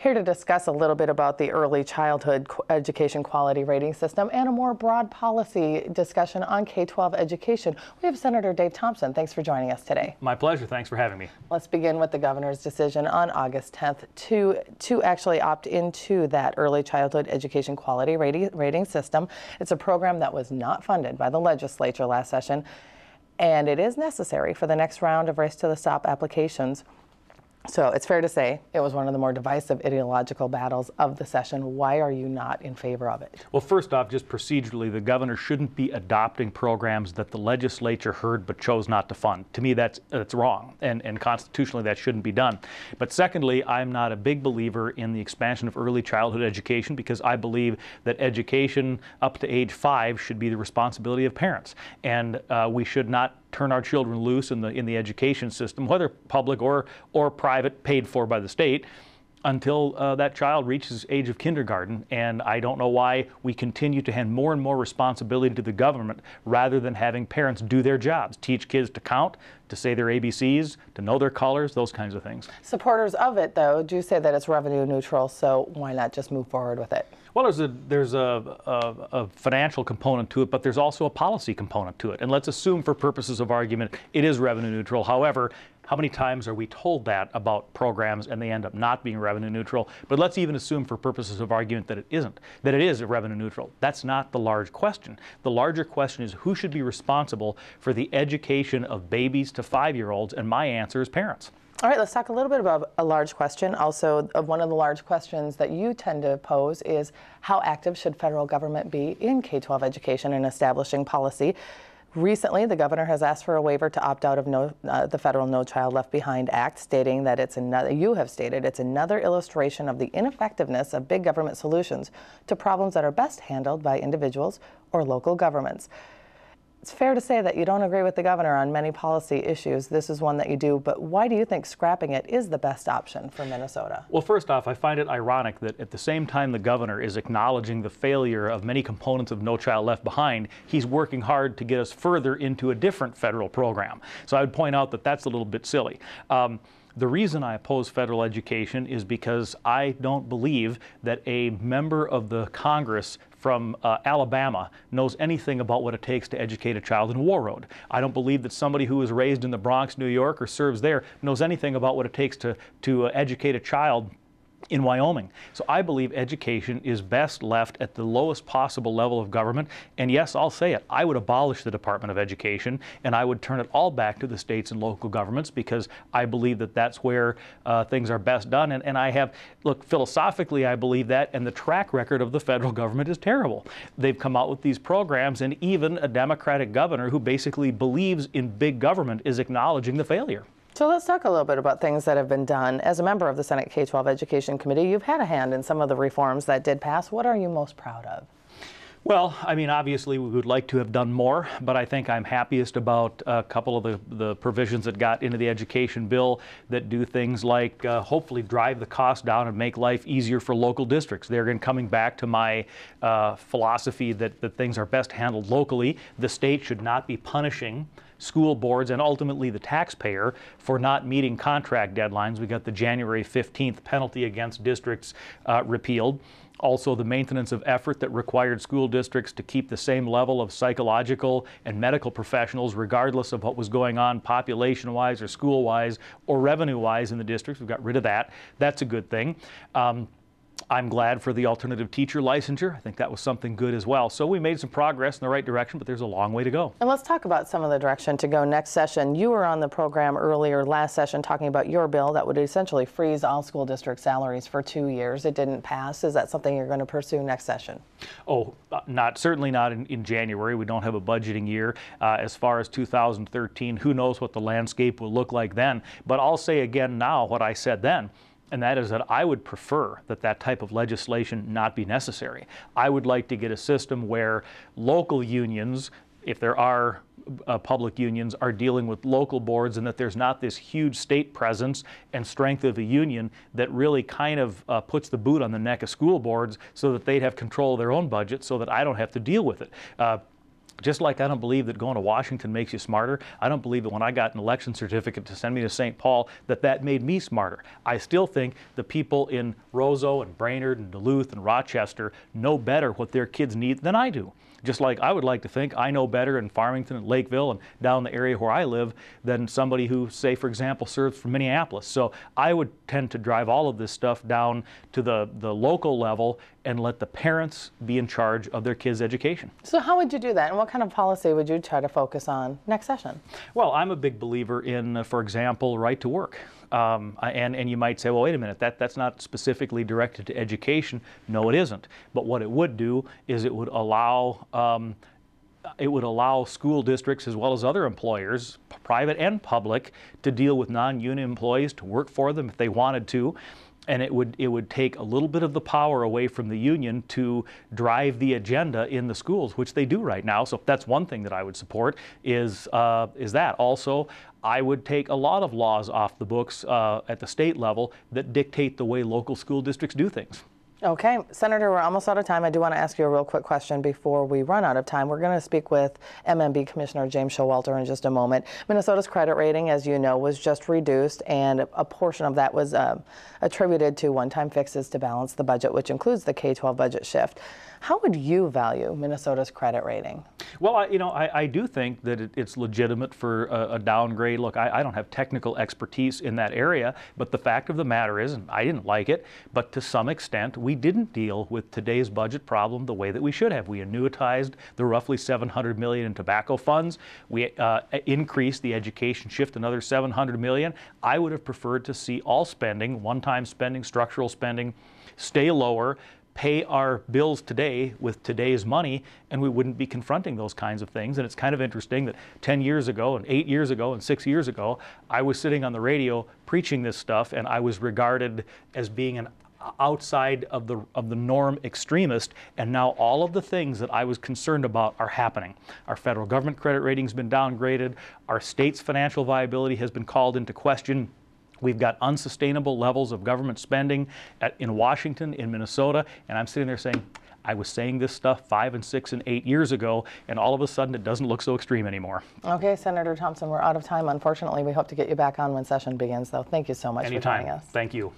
Here to discuss a little bit about the early childhood education quality rating system and a more broad policy discussion on K-12 education, we have Senator Dave Thompson. Thanks for joining us today. My pleasure. Thanks for having me. Let's begin with the governor's decision on August 10th to actually opt into that early childhood education quality rating system. It's a program that was not funded by the legislature last session, and it is necessary for the next round of Race to the Top applications. So it's fair to say it was one of the more divisive ideological battles of the session. Why are you not in favor of it? Well, first off, just procedurally, the governor shouldn't be adopting programs that the legislature heard but chose not to fund. To me, that's wrong, and constitutionally that shouldn't be done. But secondly, I'm not a big believer in the expansion of early childhood education because I believe that education up to age 5 should be the responsibility of parents, and we should not turn our children loose in the education system, whether public or private, paid for by the state, until that child reaches age of kindergarten. And I don't know why we continue to hand more and more responsibility to the government rather than having parents do their jobs, teach kids to count, to say their ABCs, to know their colors, those kinds of things. Supporters of it, though, do say that it's revenue neutral, so why not just move forward with it? Well, there's a financial component to it, but there's also a policy component to it. And let's assume, for purposes of argument, it is revenue neutral. However, how many times are we told that about programs and they end up not being revenue neutral? But let's even assume, for purposes of argument, that it isn't, that it is revenue neutral. That's not the large question. The larger question is who should be responsible for the education of babies to 5-year-olds, and my answer is parents. All right, let's talk a little bit about a large question. Also, one of the large questions that you tend to pose is how active should federal government be in K-12 education and establishing policy? Recently, the governor has asked for a waiver to opt out of the federal No Child Left Behind Act, stating that it's another illustration of the ineffectiveness of big government solutions to problems that are best handled by individuals or local governments. It's fair to say that you don't agree with the governor on many policy issues. This is one that you do, but why do you think scrapping it is the best option for Minnesota? Well, first off, I find it ironic that at the same time the governor is acknowledging the failure of many components of No Child Left Behind, he's working hard to get us further into a different federal program. So I would point out that that's a little bit silly. The reason I oppose federal education is because I don't believe that a member of the Congress from Alabama knows anything about what it takes to educate a child in Warroad. I don't believe that somebody who was raised in the Bronx, New York, or serves there knows anything about what it takes to educate a child in Wyoming. So I believe education is best left at the lowest possible level of government. And yes, I'll say it, I would abolish the Department of Education and I would turn it all back to the states and local governments because I believe that that's where things are best done. And look, philosophically, I believe that, and the track record of the federal government is terrible. They've come out with these programs, and even a Democratic governor who basically believes in big government is acknowledging the failure. So let's talk a little bit about things that have been done. As a member of the Senate K-12 Education Committee, you've had a hand in some of the reforms that did pass. What are you most proud of? Well, I mean, obviously we would like to have done more, but I think I'm happiest about a couple of the provisions that got into the education bill that do things like hopefully drive the cost down and make life easier for local districts. They're again coming back to my philosophy that things are best handled locally. The state should not be punishing school boards and ultimately the taxpayer for not meeting contract deadlines. We got the January 15th penalty against districts repealed. Also, the maintenance of effort that required school districts to keep the same level of psychological and medical professionals regardless of what was going on population-wise or school-wise or revenue-wise in the districts. We've got rid of that. That's a good thing. I'm glad for the alternative teacher licensure. I think that was something good as well. So we made some progress in the right direction, but there's a long way to go. And let's talk about some of the direction to go next session. You were on the program earlier last session talking about your bill that would essentially freeze all school district salaries for 2 years. It didn't pass. Is that something you're going to pursue next session? Oh, certainly not in January. We don't have a budgeting year. As far as 2013, who knows what the landscape will look like then. But I'll say again now what I said then. And that is that I would prefer that type of legislation not be necessary. I would like to get a system where local unions, if there are public unions, are dealing with local boards, and that there's not this huge state presence and strength of the union that really kind of puts the boot on the neck of school boards so that they'd have control of their own budget so that I don't have to deal with it. Just like I don't believe that going to Washington makes you smarter, I don't believe that when I got an election certificate to send me to St. Paul that made me smarter. I still think the people in Roseau and Brainerd and Duluth and Rochester know better what their kids need than I do. Just like I would like to think I know better in Farmington and Lakeville and down the area where I live than somebody who, say, for example, serves from Minneapolis. So I would tend to drive all of this stuff down to the local level and let the parents be in charge of their kids' education. So how would you do that, and what kind of policy would you try to focus on next session? Well, I'm a big believer in, for example, right to work. And you might say, well, wait a minute, that's not specifically directed to education. No, it isn't. But what it would do is it would allow school districts as well as other employers, private and public, to deal with non-union employees, to work for them if they wanted to. And it would take a little bit of the power away from the union to drive the agenda in the schools, which they do right now. So that's one thing that I would support is that. Also, I would take a lot of laws off the books at the state level that dictate the way local school districts do things. Okay, Senator, we're almost out of time. I do want to ask you a real quick question before we run out of time. We're going to speak with MMB Commissioner James Showalter in just a moment. Minnesota's credit rating, as you know, was just reduced, and a portion of that was attributed to one-time fixes to balance the budget, which includes the K-12 budget shift. How would you value Minnesota's credit rating? Well, I do think that it's legitimate for a downgrade. Look, I don't have technical expertise in that area, but the fact of the matter is, and I didn't like it, but to some extent, we didn't deal with today's budget problem the way that we should have. We annuitized the roughly $700 million in tobacco funds. We increased the education shift another $700 million. I would have preferred to see all spending, one-time spending, structural spending, stay lower, pay our bills today with today's money, and we wouldn't be confronting those kinds of things. And it's kind of interesting that 10 years ago and 8 years ago and 6 years ago, I was sitting on the radio preaching this stuff, and I was regarded as being an outside of the norm extremist, and now all of the things that I was concerned about are happening. Our federal government credit rating's been downgraded, our state's financial viability has been called into question. We've got unsustainable levels of government spending in Washington, in Minnesota, and I'm sitting there saying, I was saying this stuff 5 and 6 and 8 years ago, and all of a sudden it doesn't look so extreme anymore. Okay, Senator Thompson, we're out of time. Unfortunately, we hope to get you back on when session begins, though. Thank you so much for joining us. Thank you.